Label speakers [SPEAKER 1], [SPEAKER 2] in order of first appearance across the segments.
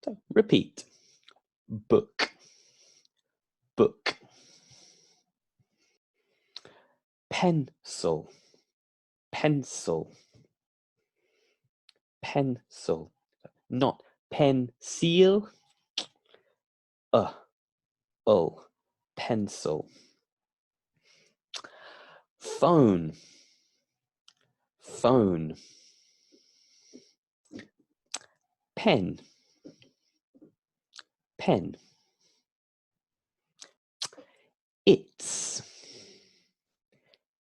[SPEAKER 1] So repeat. Book, book. Pencil, pencil, pencil. Not pencil, pencil. Phone, phone. Pen, pen. It's,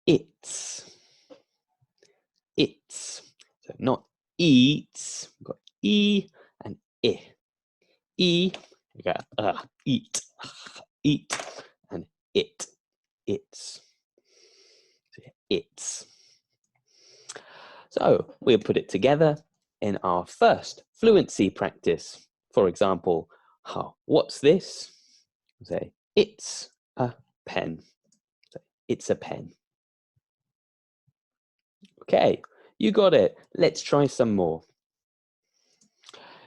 [SPEAKER 1] it's, it's. So not eats, we've got E and I. E, we got eat, eat, and it, it's, it's. So we'll put it together in our first fluency practice. For example, what's this? Say, it's a pen. So, it's a pen. Okay, you got it. Let's try some more.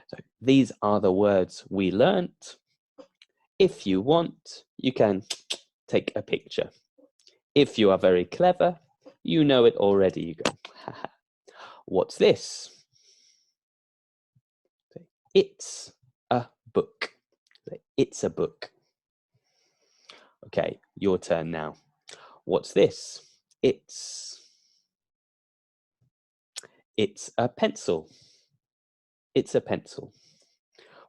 [SPEAKER 1] So these are the words we learnt. If you want, you can take a picture. If you are very clever, you know it already. You go, haha. What's this? It's a book. It's a book. Okay, your turn now. What's this? It's a pencil. It's a pencil.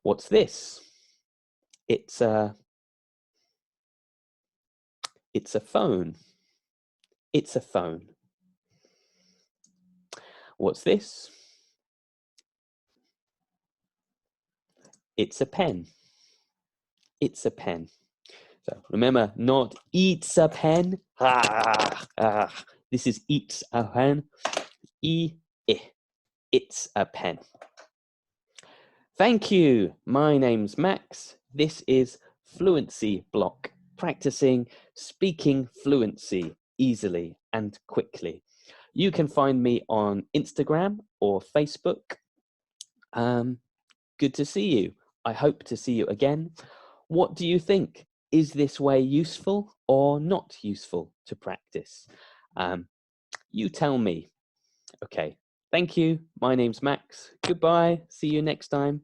[SPEAKER 1] What's this? It's a phone. It's a phone. What's this? It's a pen. It's a pen. So remember, not eats a pen. This is eats a pen. It's a pen. Thank you. My name's Max. This is Fluency Block, practicing speaking fluency easily and quickly. You can find me on Instagram or Facebook. Good to see you. I hope to see you again. What do you think? Is this way useful or not useful to practice? You tell me. Okay, thank you. My name's Max. Goodbye. See you next time.